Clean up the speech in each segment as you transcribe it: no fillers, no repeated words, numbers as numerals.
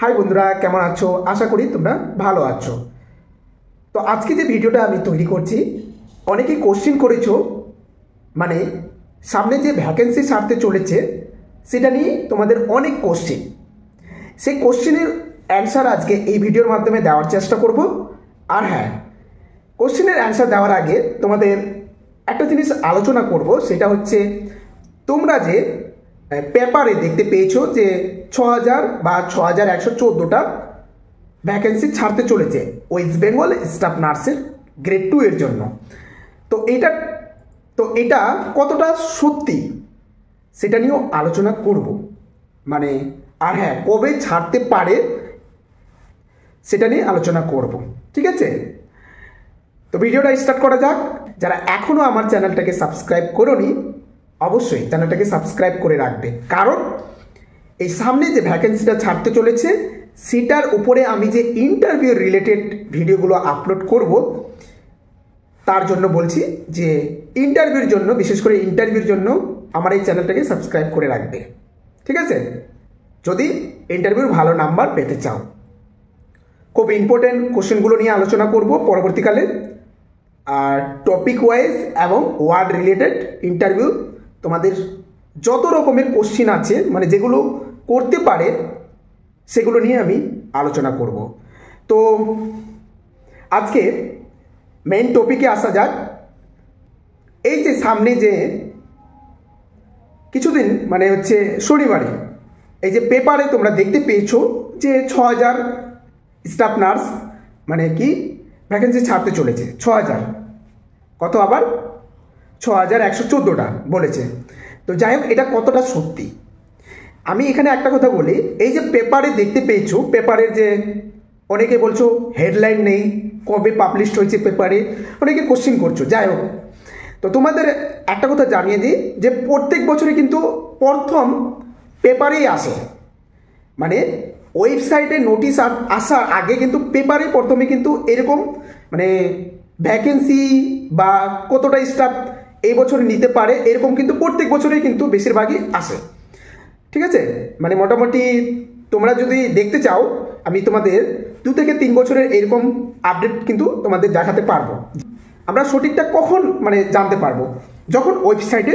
High বন্ধুরা, কেমন আছো? আশা করি তোমরা ভালো আছো। তো আজকে যে ভিডিওটা আমি তৈরি করছি, অনেকে কোশ্চেন করেছো, মানে সামনে যে ভ্যাকেন্সি ছাড়তে চলেছে সেটা নিয়ে তোমাদের অনেক কোশ্চেন। সেই কোশ্চেনের অ্যান্সার আজকে এই ভিডিওর মাধ্যমে দেওয়ার চেষ্টা করব। আর হ্যাঁ, কোশ্চেনের অ্যান্সার দেওয়ার আগে তোমাদের একটা জিনিস আলোচনা করব, সেটা হচ্ছে তোমরা যে পেপারে দেখতে পেয়েছো যে 6000 বা 6114টা ভ্যাকেন্সি ছাড়তে চলেছে ওয়েস্ট বেঙ্গল স্টাফ নার্সের গ্রেড 2 এর জন্য। তো এটা কতটা সত্যি সেটা নিয়েও আলোচনা করব, মানে আর হ্যাঁ, কবে ছাড়তে পারে সেটা নিয়ে আলোচনা করব। ঠিক আছে, তো ভিডিওটা স্টার্ট করা যাক। যারা এখনও আমার চ্যানেলটাকে সাবস্ক্রাইব করোনি, অবশ্যই চ্যানেলটাকে সাবস্ক্রাইব করে রাখবে, কারণ এই সামনে যে ভ্যাকেন্সিটা ছাড়তে চলেছে সেটার উপরে আমি যে ইন্টারভিউ রিলেটেড ভিডিওগুলো আপলোড করব, তার জন্য বলছি যে ইন্টারভিউর জন্য, বিশেষ করে ইন্টারভিউর জন্য আমার এই চ্যানেলটাকে সাবস্ক্রাইব করে রাখবে। ঠিক আছে, যদি ইন্টারভিউর ভালো নাম্বার পেতে চাও। খুব ইম্পর্টেন্ট কোশ্চেনগুলো নিয়ে আলোচনা করব পরবর্তীকালে, আর টপিক ওয়াইজ এবং ওয়ার্ড রিলেটেড ইন্টারভিউ তোমাদের যত রকমের কোশ্চেন আছে, মানে যেগুলো করতে পারে সেগুলো নিয়ে আমি আলোচনা করব। তো আজকে মেইন টপিকে আসা যাক। এই যে সামনে যে কিছুদিন, মানে হচ্ছে শনিবারে, এই যে পেপারে তোমরা দেখতে পেয়েছো যে 6000 স্টাফ নার্স মানে কি ভ্যাকেন্সি ছাড়তে চলেছে। 6000 কত, আবার 6114টা বলেছে। তো যাই হোক, এটা কতটা সত্যি আমি এখানে একটা কথা বলি। এই যে পেপারে দেখতে পেয়েছো, পেপারের যে অনেকে বলছো হেডলাইন নেই, কবে পাবলিশ হয়েছে পেপারে, অনেকে কোশ্চেন করছো। যাই হোক, তো তোমাদের একটা কথা জানিয়ে দিই যে প্রত্যেক বছরে কিন্তু প্রথম পেপারেই আসে, মানে ওয়েবসাইটে নোটিশ আসার আগে কিন্তু পেপারে প্রথমে কিন্তু এরকম মানে ভ্যাকেন্সি বা কতটা স্টাফ এই বছর নিতে পারে, এরকম কিন্তু প্রত্যেক বছরেই কিন্তু বেশিরভাগই আসে। ঠিক আছে, মানে মোটামুটি তোমরা যদি দেখতে চাও, আমি তোমাদের 2 থেকে 3 বছরের এরকম আপডেট কিন্তু তোমাদের দেখাতে পারবো। আমরা সঠিকটা কখন মানে জানতে পারবো, যখন ওয়েবসাইটে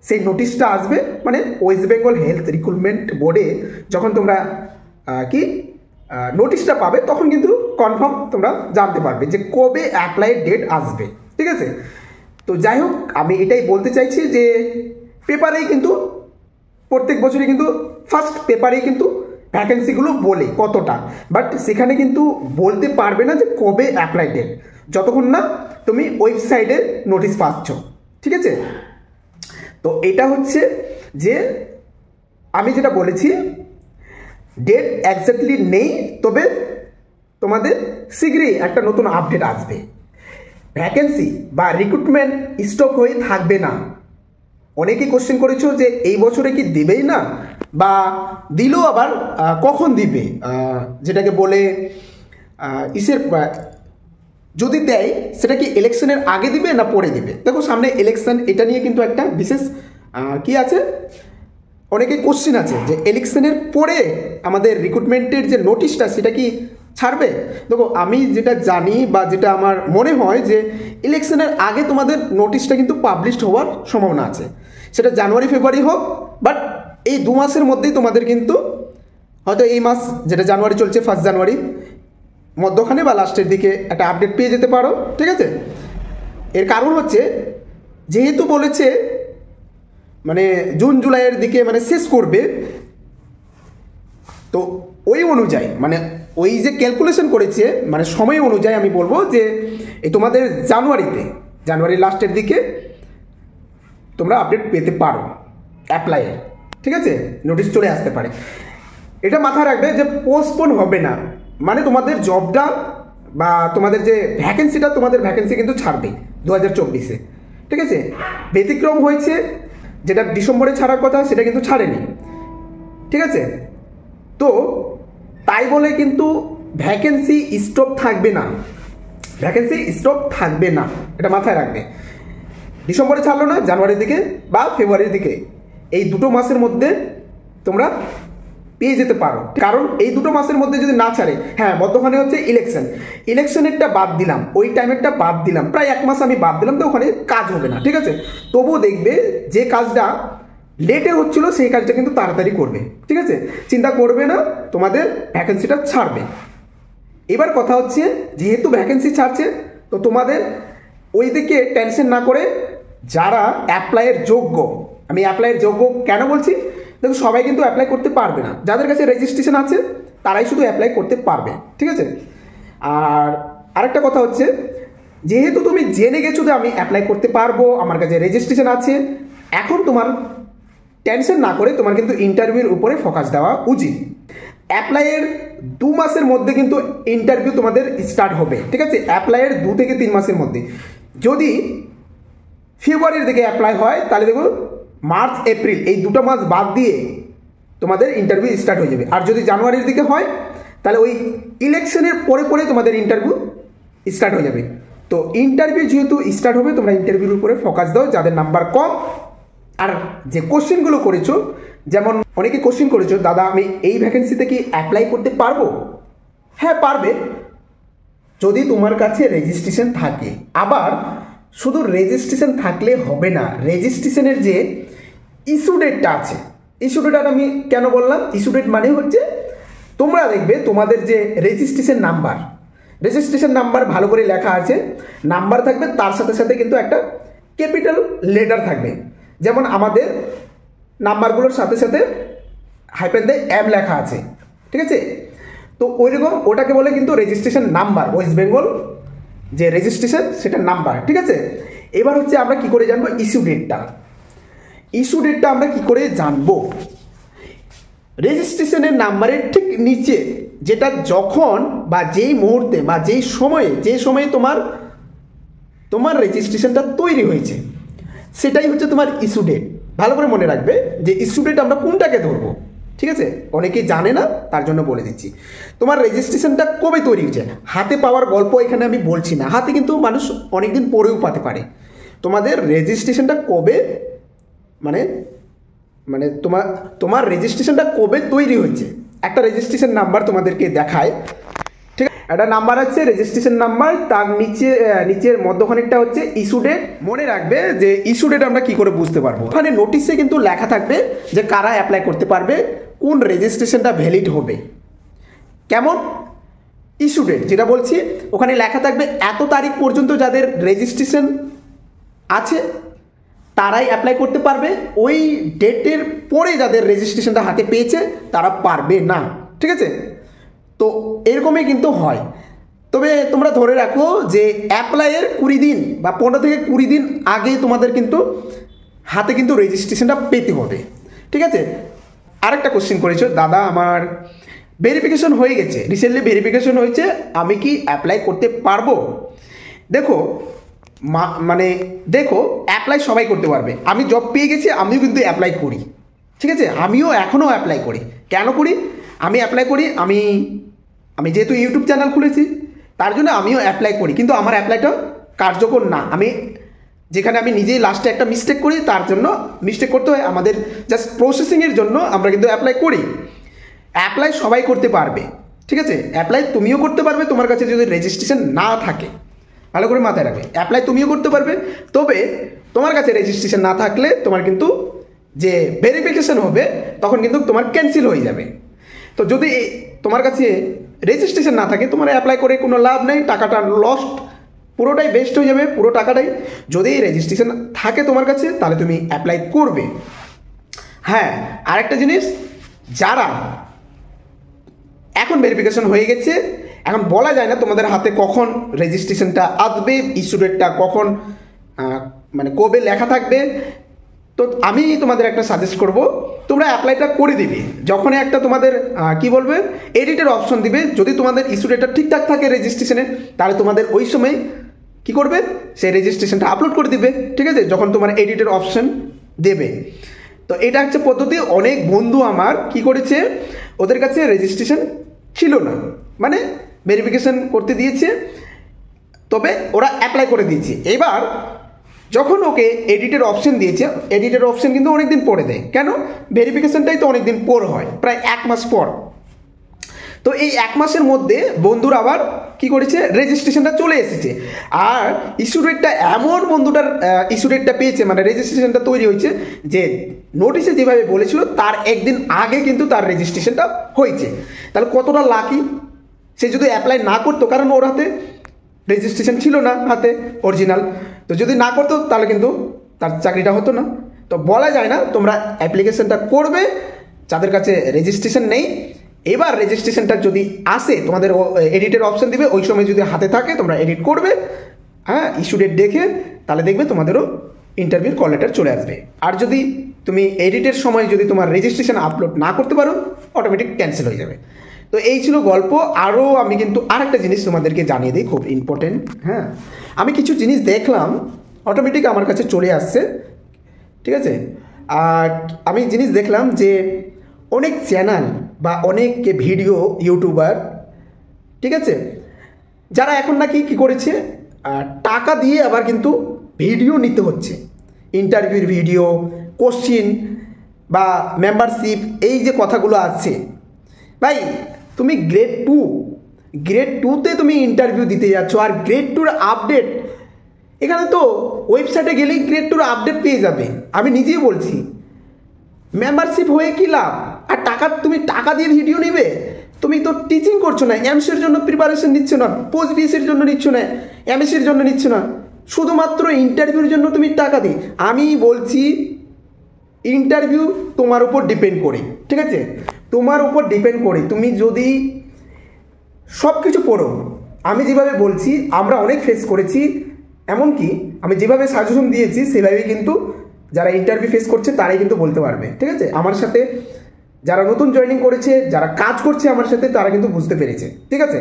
সেই নোটিশটা আসবে, মানে ওয়েস্ট বেঙ্গল হেলথ রিক্রুটমেন্ট বোর্ডে যখন তোমরা নোটিশটা পাবে, তখন কিন্তু কনফার্ম তোমরা জানতে পারবে যে কবে অ্যাপ্লাইয়ের ডেট আসবে। ঠিক আছে, তো যাই হোক, আমি এটাই বলতে চাইছি যে পেপারেই কিন্তু প্রত্যেক বছরই কিন্তু ফার্স্ট পেপারেই কিন্তু ভ্যাকেন্সিগুলো বলে কতটা, বাট সেখানে কিন্তু বলতে পারবে না যে কবে অ্যাপ্লাই ডেট, যতক্ষণ না তুমি ওয়েবসাইটে নোটিশ পাচ্ছ। ঠিক আছে, তো এটা হচ্ছে যে আমি যেটা বলেছি, ডেট এক্স্যাক্টলি নেই, তবে তোমাদের শীঘ্রই একটা নতুন আপডেট আসবে। ভ্যাকেন্সি বা রিক্রুটমেন্ট স্টপ হয়ে থাকবে না। অনেকেই কোশ্চেন করেছো যে এই বছরে কি দিবেই না, বা দিলেও আবার কখন দিবে, যেটাকে বলে যদি দেয় সেটা কি ইলেকশনের আগে দিবে না পরে দিবে। দেখো, সামনে ইলেকশন, এটা নিয়ে কিন্তু একটা বিশেষ কি আছে, অনেকে কোশ্চেন আছে যে ইলেকশনের পরে আমাদের রিক্রুটমেন্টের যে নোটিশটা সেটা কি ছাড়বে। দেখো, আমি যেটা জানি বা যেটা আমার মনে হয় যে ইলেকশনের আগে তোমাদের নোটিশটা কিন্তু পাবলিশড হওয়ার সম্ভাবনা আছে, সেটা জানুয়ারি ফেব্রুয়ারি হোক, বাট এই 2 মাসের মধ্যেই তোমাদের কিন্তু হয়তো এই মাস যেটা জানুয়ারি চলছে, 1 জানুয়ারি মধ্যখানে বা লাস্টের দিকে একটা আপডেট পেয়ে যেতে পারো। ঠিক আছে, এর কারণ হচ্ছে যেহেতু বলেছে মানে জুন জুলাইয়ের দিকে মানে শেষ করবে, তো ওই অনুযায়ী মানে ওই যে ক্যালকুলেশন করেছে, মানে সময় অনুযায়ী আমি বলবো যে এই তোমাদের জানুয়ারি লাস্টের দিকে তোমরা আপডেট পেতে পারো অ্যাপ্লাইয়ের। ঠিক আছে, নোটিশ চলে আসতে পারে, এটা মাথায় রাখবে যে পোস্টপোন হবে না, মানে তোমাদের জবটা বা তোমাদের যে ভ্যাকেন্সিটা, তোমাদের ভ্যাকেন্সি কিন্তু ছাড়বে 2024-এ। ঠিক আছে, ব্যতিক্রম হয়েছে, যেটা ডিসেম্বরে ছাড়ার কথা সেটা কিন্তু ছাড়েনি। ঠিক আছে, তো তাই বলে কিন্তু ভ্যাকেন্সি স্টপ থাকবে না, ভ্যাকেন্সি স্টপ থাকবে না, এটা মাথায় রাখবে। ডিসেম্বরে ছাড়লো না, জানুয়ারির দিকে বা ফেব্রুয়ারির দিকে, এই 2 মাসের মধ্যে তোমরা পেয়ে যেতে পারো। কারণ এই দুটো মাসের মধ্যে যদি না ছাড়ে, হ্যাঁ মধ্যখানে হচ্ছে ইলেকশনেরটা বাদ দিলাম, ওই টাইমেরটা বাদ দিলাম, প্রায় 1 মাস আমি বাদ দিলাম, তো ওখানে কাজ হবে না, ঠিক আছে। তবুও দেখবে যে কাজটা লেটে হচ্ছিল সেই কাজটা কিন্তু তাড়াতাড়ি করবে, ঠিক আছে। চিন্তা করবে না, তোমাদের ভ্যাকেন্সিটা ছাড়বে। এবার কথা হচ্ছে, যেহেতু ভ্যাকেন্সি ছাড়ছে, তো তোমাদের ওই দিকে টেনশন না করে যারা অ্যাপ্লাইয়ের যোগ্য, আমি অ্যাপ্লাইয়ের যোগ্য কেন বলছি, দেখো সবাই কিন্তু অ্যাপ্লাই করতে পারবে না, যাদের কাছে রেজিস্ট্রেশন আছে তারাই শুধু অ্যাপ্লাই করতে পারবে, ঠিক আছে। আর আরেকটা কথা হচ্ছে, যেহেতু তুমি জেনে গেছো যে আমি অ্যাপ্লাই করতে পারবো, আমার কাছে রেজিস্ট্রেশন আছে, এখন তোমার টেনশন না করে তোমার কিন্তু ইন্টারভিউর উপরে ফোকাস দেওয়া উচিত। অ্যাপ্লাইয়ের 2 মাসের মধ্যে কিন্তু ইন্টারভিউ তোমাদের স্টার্ট হবে, ঠিক আছে। অ্যাপ্লাইয়ের 2 থেকে 3 মাসের মধ্যে। যদি ফেব্রুয়ারির দিকে অ্যাপ্লাই হয় তাহলে দেখো মার্চ এপ্রিল এই 2টা মাস বাদ দিয়ে তোমাদের ইন্টারভিউ স্টার্ট হয়ে যাবে। আর যদি জানুয়ারির দিকে হয় তাহলে ওই ইলেকশনের পরে পরে তোমাদের ইন্টারভিউ স্টার্ট হয়ে যাবে। তো ইন্টারভিউ যেহেতু স্টার্ট হবে, তোমরা ইন্টারভিউর উপরে ফোকাস দাও, যাদের নাম্বার কম। আর যে কোশ্চেনগুলো করেছো, যেমন অনেকে কোশ্চেন করেছো, দাদা আমি এই ভ্যাকেন্সিতে কি অ্যাপ্লাই করতে পারবো? হ্যাঁ পারবে, যদি তোমার কাছে রেজিস্ট্রেশন থাকে। আবার শুধু রেজিস্ট্রেশন থাকলে হবে না, রেজিস্ট্রেশনের যে ইস্যু ডেটটা আছে, ইস্যু ডেট আমি কেন বললাম, ইস্যু ডেট মানে হচ্ছে তোমরা দেখবে তোমাদের যে রেজিস্ট্রেশন নাম্বার ভালো করে লেখা আছে, নাম্বার থাকবে, তার সাথে সাথে কিন্তু একটা ক্যাপিটাল লেটার থাকবে। যেমন আমাদের নাম্বারগুলোর সাথে সাথে হাইফেন দিয়ে এম লেখা আছে, ঠিক আছে। তো ওইরকম ওটাকে বলে কিন্তু রেজিস্ট্রেশন নাম্বার, ওয়েস্ট বেঙ্গল যে রেজিস্ট্রেশন সেটা নাম্বার, ঠিক আছে। এবার হচ্ছে আমরা কি করে জানবো ইস্যু ডেটটা আমরা কি করে জানবো? রেজিস্ট্রেশনের নাম্বারের ঠিক নিচে যেটা যখন বা যেই মুহূর্তে বা যে সময়ে তোমার রেজিস্ট্রেশনটা তৈরি হয়েছে, সেটাই হচ্ছে তোমার ইস্যু ডেট। ভালো করে মনে রাখবে যে ইস্যু ডেট আমরা কোনটাকে ধরবো, ঠিক আছে। অনেকেই জানে না, তার জন্য বলে দিচ্ছি। তোমার রেজিস্ট্রেশনটা কবে তৈরি হয়েছে, হাতে পাওয়ার গল্প এখানে আমি বলছি না, হাতে কিন্তু মানুষ অনেকদিন পরেও পাতে পারে। তোমাদের রেজিস্ট্রেশনটা কবে মানে তোমার রেজিস্ট্রেশনটা কবে তৈরি হয়েছে, একটা রেজিস্ট্রেশন নাম্বার তোমাদেরকে দেখায়, ঠিক আছে। একটা নাম্বার আছে রেজিস্ট্রেশন নাম্বার, তার নিচের মধ্যখানেরটা হচ্ছে ইস্যু ডেট। মনে রাখবে যে ইস্যু ডেট আমরা কি করে বুঝতে পারবো, ওখানে নোটিশে কিন্তু লেখা থাকবে যে কারা অ্যাপ্লাই করতে পারবে, কোন রেজিস্ট্রেশনটা ভ্যালিড হবে। কেমন ইস্যু ডেট যেটা বলছি, ওখানে লেখা থাকবে এত তারিখ পর্যন্ত যাদের রেজিস্ট্রেশন আছে তারাই অ্যাপ্লাই করতে পারবে, ওই ডেটের পরে যাদের রেজিস্ট্রেশনটা হাতে পেয়েছে তারা পারবে না, ঠিক আছে। তো এরকমই কিন্তু হয়। তবে তোমরা ধরে রাখো যে অ্যাপ্লাইয়ের 20 দিন বা 15 থেকে 20 দিন আগে তোমাদের কিন্তু হাতে কিন্তু রেজিস্ট্রেশনটা পেতে হবে, ঠিক আছে। আরেকটা কোশ্চেন করেছো, দাদা আমার ভেরিফিকেশন হয়ে গেছে, রিসেন্টলি ভেরিফিকেশন হয়েছে, আমি কি অ্যাপ্লাই করতে পারবো? দেখো অ্যাপ্লাই সবাই করতে পারবে। আমি জব পেয়ে গেছি, আমিও কিন্তু অ্যাপ্লাই করি, ঠিক আছে। আমিও এখনও অ্যাপ্লাই করি। কেন করি? আমি অ্যাপ্লাই করি, আমি যেহেতু ইউটিউব চ্যানেল খুলেছি তার জন্য আমিও অ্যাপ্লাই করি, কিন্তু আমার অ্যাপ্লাইটা কার্যকর না। যেখানে আমি নিজেই লাস্টে একটা মিস্টেক করি, তার জন্য মিস্টেক করতে হয়, আমাদের জাস্ট প্রসেসিংয়ের জন্য আমরা কিন্তু অ্যাপ্লাই করি। অ্যাপ্লাই সবাই করতে পারবে, ঠিক আছে। অ্যাপ্লাই তুমিও করতে পারবে, তোমার কাছে যদি রেজিস্ট্রেশন না থাকে, ভালো করে মাথায় রাখবে। অ্যাপ্লাই তুমিও করতে পারবে, তবে তোমার কাছে রেজিস্ট্রেশন না থাকলে তোমার কিন্তু যে ভেরিফিকেশন হবে তখন কিন্তু তোমার ক্যান্সেল হয়ে যাবে। তো যদি তোমার কাছে রেজিস্ট্রেশন না থাকে, তোমার অ্যাপ্লাই করে কোনো লাভ নেই, টাকাটা লস্ট, পুরোটাই বেস্ট হয়ে যাবে, পুরো টাকাটাই। যদি রেজিস্ট্রেশন থাকে তোমার কাছে তাহলে তুমি অ্যাপ্লাই করবে। হ্যাঁ, আরেকটা জিনিস, যারা এখন ভেরিফিকেশন হয়ে গেছে, এখন বলা যায় না তোমাদের হাতে কখন রেজিস্ট্রেশনটা আসবে, ইস্যু ডেটটা কখন কবে লেখা থাকবে। তো আমি তোমাদের একটা সাজেস্ট করব, তোমরা অ্যাপ্লাইটা করে দিবে যখন একটা তোমাদের এডিটের অপশন দিবে। যদি তোমাদের ইস্যু ডেটটা ঠিকঠাক থাকে রেজিস্ট্রেশনে, তাহলে তোমাদের ওই সময় কি করবে, সেই রেজিস্ট্রেশনটা আপলোড করে দিবে, ঠিক আছে, যখন তোমার এডিটের অপশন দেবে। তো এটা হচ্ছে পদ্ধতি। অনেক বন্ধু আমার কি করেছে, ওদের কাছে রেজিস্ট্রেশন ছিল না, ভেরিফিকেশন করতে দিয়েছে, তবে ওরা অ্যাপ্লাই করে দিয়েছে। এবার যখন ওকে এডিটের অপশন দিয়েছে, এডিটের অপশন কিন্তু অনেকদিন পরে দেয়। কেন? ভেরিফিকেশনটাই তো অনেকদিন পর হয়, প্রায় 1 মাস পর। তো এই 1 মাসের মধ্যে বন্ধুর আবার কি করেছে, রেজিস্ট্রেশনটা চলে এসেছে। আর ইস্যু ডেটটা এমন বন্ধুটার ইস্যু ডেটটা পেয়েছে, মানে রেজিস্ট্রেশনটা তৈরি হয়েছে যে নোটিশে যেভাবে বলেছিল তার একদিন আগে কিন্তু তার রেজিস্ট্রেশনটা হয়েছে। তাহলে কতটা লাকি। সে যদি অ্যাপ্লাই না করতো, কারণ ওর হাতে রেজিস্ট্রেশন ছিল না হাতে অরিজিনাল, তো যদি না করতো তাহলে কিন্তু তার চাকরিটা হতো না। তো বলা যায় না, তোমরা অ্যাপ্লিকেশনটা করবে যাদের কাছে রেজিস্ট্রেশন নেই। এবার রেজিস্ট্রেশনটা যদি আসে, তোমাদের এডিটের অপশন দিবে, ওই সময় যদি হাতে থাকে তোমরা এডিট করবে, হ্যাঁ, ইস্যু ডেট দেখে, তাহলে দেখবে তোমাদেরও ইন্টারভিউর কল লেটার চলে আসবে। আর যদি তুমি এডিটের সময় যদি তোমার রেজিস্ট্রেশন আপলোড না করতে পারো, অটোমেটিক ক্যান্সেল হয়ে যাবে। তো এই ছিল গল্প। আরও আমি কিন্তু আরেকটা জিনিস তোমাদেরকে জানিয়ে দিই, খুব ইম্পর্টেন্ট। হ্যাঁ, আমি কিছু জিনিস দেখলাম, অটোমেটিক আমার কাছে চলে আসছে, ঠিক আছে। আর আমি জিনিস দেখলাম যে অনেক চ্যানেল বা অনেক ভিডিও ইউটিউবার, ঠিক আছে, যারা এখন নাকি কী করেছে, টাকা দিয়ে আবার কিন্তু ভিডিও নিতে হচ্ছে, ইন্টারভিউর ভিডিও, কোশ্চিন বা মেম্বারশিপ, এই যে কথাগুলো আছে। ভাই, তুমি গ্রেড 2তে তুমি ইন্টারভিউ দিতে যাচ্ছ, আর গ্রেড 2-র আপডেট এখানে তো ওয়েবসাইটে গেলেই গ্রেড 2-র আপডেট পেয়ে যাবে। আমি নিজেই বলছি, মেম্বারশিপ হয়ে কী লাভ? আর তুমি টাকা দিয়ে ভিডিও নেবে? তুমি তো টিচিং করছো না, এমসির জন্য প্রিপারেশন নিচ্ছ না, পোস্ট বিএসির জন্য নিচ্ছ না, এমএসির জন্য নিচ্ছ না, শুধুমাত্র ইন্টারভিউর জন্য তুমি টাকা দিই। আমি বলছি ইন্টারভিউ তোমার উপর ডিপেন্ড করে, ঠিক আছে, তোমার উপর ডিপেন্ড করে। তুমি যদি সব কিছু পড়ো, আমি যেভাবে বলছি, আমরা অনেক ফেস করেছি, এমনকি আমি যেভাবে সাজেশন দিয়েছি সেভাবেই কিন্তু যারা ইন্টারভিউ ফেস করছে তারাই কিন্তু বলতে পারবে, ঠিক আছে। আমার সাথে যারা নতুন জয়েনিং করেছে, যারা কাজ করছে আমার সাথে, তারা কিন্তু বুঝতে পেরেছে, ঠিক আছে।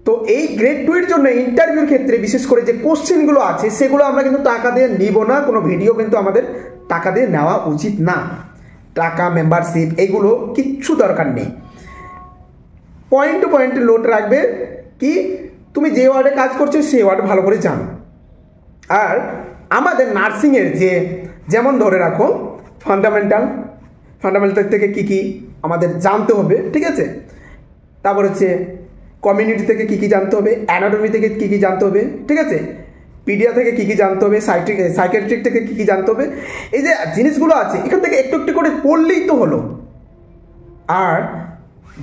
তো এই গ্রেড 2-এর জন্য ইন্টারভিউর ক্ষেত্রে বিশেষ করে যে কোশ্চেনগুলো আছে সেগুলো আমরা কিন্তু টাকা দিয়ে নিব না, কোনো ভিডিও কিন্তু আমাদের টাকা দিয়ে নেওয়া উচিত না। টাকা, মেম্বারশিপ, এগুলো কিচ্ছু দরকার নেই। পয়েন্ট টু পয়েন্টে লোড রাখবে, কি তুমি যে ওয়ার্ডে কাজ করছো সেই ওয়ার্ড ভালো করে জানো। আর আমাদের নার্সিংয়ের যেমন ধরে রাখো ফান্ডামেন্টাল থেকে কি আমাদের জানতে হবে, ঠিক আছে। তারপর হচ্ছে কমিউনিটি থেকে কি জানতে হবে, অ্যানাটমি থেকে কি জানতে হবে, ঠিক আছে, পিডিয়া থেকে কি জানতে হবে, সাইকিয়াট্রিক থেকে কি জানতে হবে। এই যে জিনিসগুলো আছে এখান থেকে একটু একটু করে পড়লেই তো হলো। আর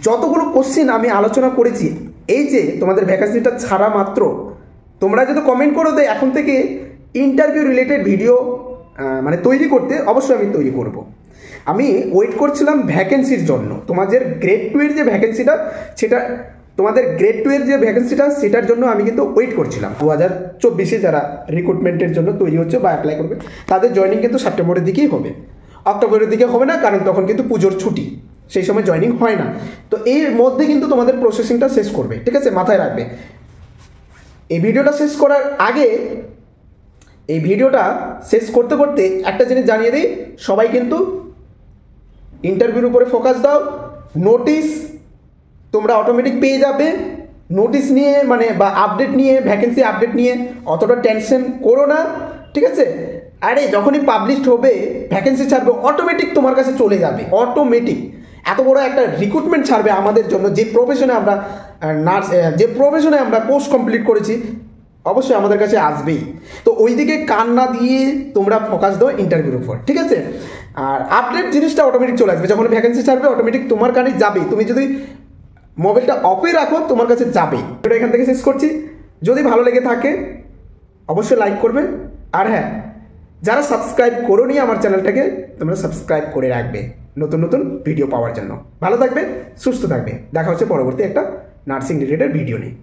যতগুলো কোশ্চেন আমি আলোচনা করেছি, এই যে তোমাদের ভ্যাকেন্সিটা ছাড়া মাত্র তোমরা যদি কমেন্ট করো যে এখন থেকে ইন্টারভিউ রিলেটেড ভিডিও মানে তৈরি করতে, অবশ্যই আমি তৈরি করব। আমি ওয়েট করছিলাম ভ্যাকেন্সির জন্য, তোমাদের গ্রেড 2-এর যে ভ্যাকেন্সিটা, সেটার জন্য আমি কিন্তু ওয়েট করছিলাম। 2024-এ যারা রিক্রুটমেন্টের জন্য তৈরি হচ্ছে বা অ্যাপ্লাই করবে, তাদের জয়েনিং কিন্তু সেপ্টেম্বরের দিকেই হবে, অক্টোবরের দিকে হবে না, কারণ তখন কিন্তু পুজোর ছুটি, সেই সময় জয়েনিং হয় না। তো এর মধ্যে কিন্তু তোমাদের প্রসেসিংটা শেষ করবে, ঠিক আছে, মাথায় রাখবে। এই ভিডিওটা শেষ করার আগে, এই ভিডিওটা শেষ করতে করতে একটা জিনিস জানিয়ে দিই, সবাই কিন্তু ইন্টারভিউর উপরে ফোকাস দাও। নোটিশ তোমরা অটোমেটিক পেয়ে যাবে। নোটিশ নিয়ে মানে বা আপডেট নিয়ে, ভ্যাকেন্সি আপডেট নিয়ে অতটা টেনশন করো না, ঠিক আছে। আরে যখনই পাবলিশড হবে, ভ্যাকেন্সি ছাড়বে, অটোমেটিক তোমার কাছে চলে যাবে, অটোমেটিক। এত বড় একটা রিক্রুটমেন্ট ছাড়বে আমাদের জন্য, যে প্রফেশনে আমরা কোর্স কমপ্লিট করেছি, অবশ্যই আমাদের কাছে আসবেই। তো ওই দিকে কান না দিয়ে তোমরা ফোকাস দাও ইন্টারভিউর উপর, ঠিক আছে। আর আপডেট জিনিসটা অটোমেটিক চলে আসবে, যখন ভ্যাকেন্সি ছাড়বে অটোমেটিক তোমার কানে যাবে। তুমি যদি মোবাইলটা অফে রাখো তোমার কাছে যাবে। এটা এখান থেকে শেষ করছি। যদি ভালো লেগে থাকে অবশ্যই লাইক করবে। আর হ্যাঁ, যারা সাবস্ক্রাইব করোনি আমার চ্যানেলটাকে, তোমরা সাবস্ক্রাইব করে রাখবে নতুন নতুন ভিডিও পাওয়ার জন্য। ভালো থাকবে, সুস্থ থাকবে। দেখা হচ্ছে পরবর্তী একটা নার্সিং রিলেটেড ভিডিও নিয়ে।